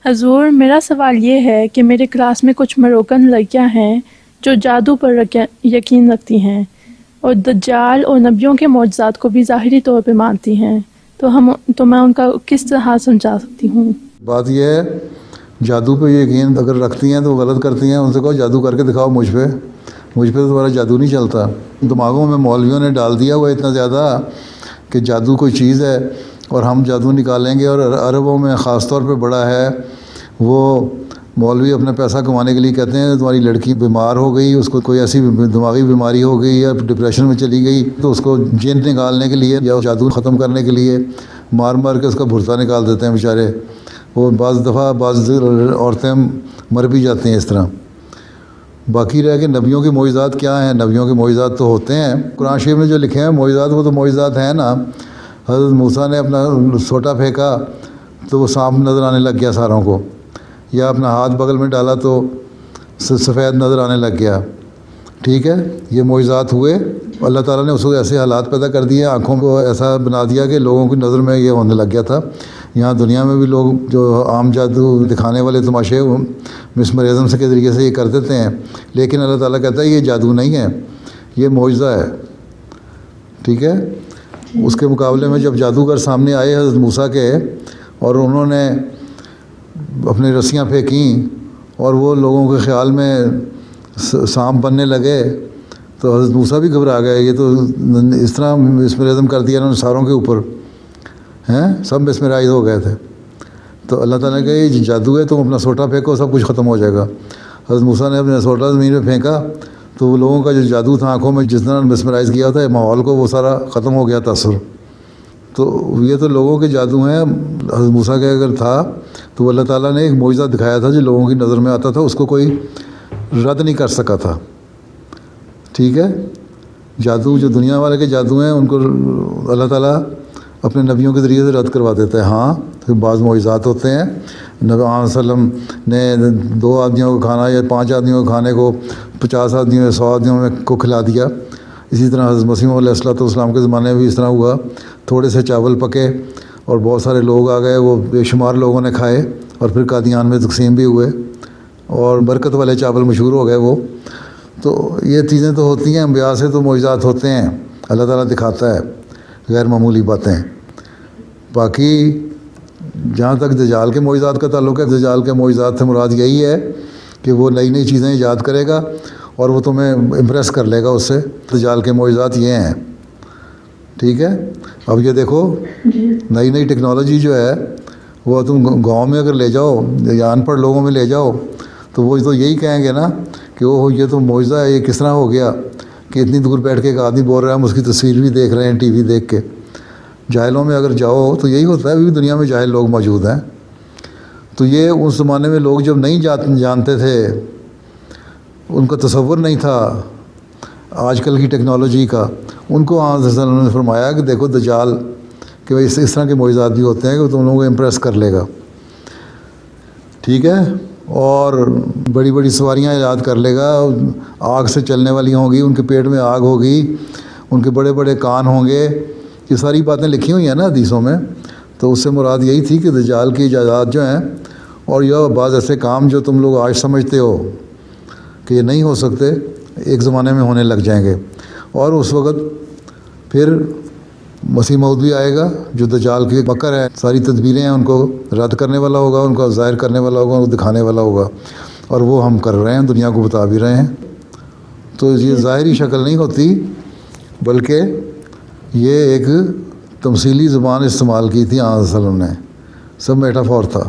حضور، میرا سوال یہ ہے کہ میرے کلاس میں کچھ مروکن لڑکیاں ہیں جو جادو پر یقین رکھتی ہیں اور دجال اور نبیوں کے معجزات کو بھی ظاہری طور پہ مانتی ہیں، تو میں ان کا کس طرح سمجھا سکتی ہوں؟ بات یہ ہے، جادو پہ یقین اگر رکھتی ہیں تو وہ غلط کرتی ہیں. ان سے کہو جادو کر کے دکھاؤ مجھ پہ تو تمہارا جادو نہیں چلتا. دماغوں میں مولویوں نے ڈال دیا وہ اتنا زیادہ کہ جادو کوئی چیز ہے اور ہم جادو نکالیں گے. اور عربوں میں خاص طور پہ بڑا ہے، وہ مولوی اپنا پیسہ کمانے کے لیے کہتے ہیں تمہاری لڑکی بیمار ہو گئی، اس کو کوئی ایسی دماغی بیماری ہو گئی یا ڈپریشن میں چلی گئی، تو اس کو جن نکالنے کے لیے یا جادو ختم کرنے کے لیے مار کے اس کا بھرتا نکال دیتے ہیں بیچارے. وہ بعض دفعہ عورتیں مر بھی جاتی ہیں اس طرح. باقی رہ کے نبیوں کے معجزات کیا ہیں؟ نبیوں کے معجزات تو ہوتے ہیں قرآن شریف میں جو لکھے ہیں معجزات، وہ تو معجزات ہیں نا. حضرت موسیٰ نے اپنا سوٹا پھینکا تو وہ سانپ نظر آنے لگ گیا ساروں کو، یا اپنا ہاتھ بغل میں ڈالا تو سفید نظر آنے لگ گیا. ٹھیک ہے، یہ معجزات ہوئے. اللہ تعالیٰ نے اس کو ایسے حالات پیدا کر دیے، آنکھوں کو ایسا بنا دیا کہ لوگوں کی نظر میں یہ ہونے لگ گیا تھا. یہاں دنیا میں بھی لوگ جو عام جادو دکھانے والے تماشے مسمرزم کے ذریعے سے یہ کر دیتے ہیں، لیکن اللہ تعالیٰ کہتا ہے یہ جادو نہیں ہے، یہ معجزہ ہے. ٹھیک ہے. اس کے مقابلے میں جب جادوگر سامنے آئے حضرت موسیٰ کے اور انہوں نے اپنی رسیاں پھینکیں اور وہ لوگوں کے خیال میں سانپ بننے لگے تو حضرت موسیٰ بھی گھبرا گئے. یہ تو اس طرح مسمرزم کر دیا انہوں نے ساروں کے اوپر، ہیں سب مسمرائز ہو گئے تھے. تو اللہ تعالیٰ نے کہا یہ جادو ہے، تم اپنا سوٹا پھینکو سب کچھ ختم ہو جائے گا. حضرت موسیٰ نے اپنا سوٹا زمین میں پھینکا تو وہ لوگوں کا جو جادو تھا آنکھوں میں جس طرح مسمرائز کیا تھا ماحول کو، وہ سارا ختم ہو گیا تاثر. تو یہ تو لوگوں کے جادو ہیں. حضرت موسیٰ کے اگر تھا تو اللہ تعالیٰ نے ایک معجزہ دکھایا تھا جو لوگوں کی نظر میں آتا تھا، اس کو کوئی رد نہیں کر سکا تھا. ٹھیک ہے. جادو جو دنیا والے کے جادو ہیں ان کو اللہ تعالیٰ اپنے نبیوں کے ذریعے سے رد کروا دیتا ہے. ہاں پھر بعض معجزات ہوتے ہیں. نبی صلی اللہ علیہ وسلم نے 2 آدمیوں کو کھانا یا 5 آدمیوں کو کھانے کو 50 آدمیوں 100 آدمیوں کو کھلا دیا. اسی طرح حضرت مسیح علیہ السلام کے زمانے میں بھی اس طرح ہوا. تھوڑے سے چاول پکے اور بہت سارے لوگ آ گئے، وہ بے شمار لوگوں نے کھائے اور پھر قادیان میں تقسیم بھی ہوئے اور برکت والے چاول مشہور ہو گئے وہ. تو یہ چیزیں تو ہوتی ہیں، انبیاء سے تو معجزات ہوتے ہیں، اللہ تعالیٰ دکھاتا ہے غیر معمولی باتیں. باقی جہاں تک دجال کے معجزات کا تعلق ہے، دجال کے معجزات سے مراد یہی ہے کہ وہ نئی چیزیں ایجاد کرے گا اور وہ تمہیں امپریس کر لے گا اس سے. دجال کے معجزات یہ ہیں. ٹھیک ہے. اب یہ دیکھو نئی ٹیکنالوجی جو ہے وہ تم گاؤں میں اگر لے جاؤ یا ان پڑھ لوگوں میں لے جاؤ تو وہ تو یہی کہیں گے نا کہ وہ یہ تو معجزہ ہے، یہ کس طرح ہو گیا کہ اتنی دور بیٹھ کے ایک آدمی بول رہا ہے، ہم اس کی تصویر بھی دیکھ رہے ہیں ٹی وی دیکھ کے. جاہلوں میں اگر جاؤ تو یہی ہوتا ہے. ابھی بھی دنیا میں جاہل لوگ موجود ہیں. تو یہ اس زمانے میں لوگ جب نہیں جانتے تھے، ان کا تصور نہیں تھا آج کل کی ٹیکنالوجی کا، ان کو آن صلی اللہ علیہ وسلم نے فرمایا کہ دیکھو دجال کہ بھائی اس طرح کے معجزات بھی ہوتے ہیں کہ تم لوگوں کو امپریس کر لے گا. ٹھیک ہے. اور بڑی سواریاں ایجاد کر لے گا، آگ سے چلنے والی ہوں گی، ان کے پیٹ میں آگ ہوگی، ان کے بڑے کان ہوں گے. یہ ساری باتیں لکھی ہوئی ہیں نا حدیثوں میں. تو اس سے مراد یہی تھی کہ دجال کی ایجادات جو ہیں اور یہ بعض ایسے کام جو تم لوگ آج سمجھتے ہو کہ یہ نہیں ہو سکتے، ایک زمانے میں ہونے لگ جائیں گے. اور اس وقت پھر مسیح موعود بھی آئے گا جو دجال کے بکر ہے، ساری تدبیریں ہیں ان کو رد کرنے والا ہوگا، ان کو ظاہر کرنے والا ہوگا، ان کو دکھانے والا ہوگا. اور وہ ہم کر رہے ہیں، دنیا کو بتا بھی رہے ہیں. تو یہ ظاہری شکل نہیں ہوتی بلکہ یہ ایک تمثیلی زبان استعمال کی تھی آن صلی اللہ علیہ وسلم نے. سب میٹافور تھا.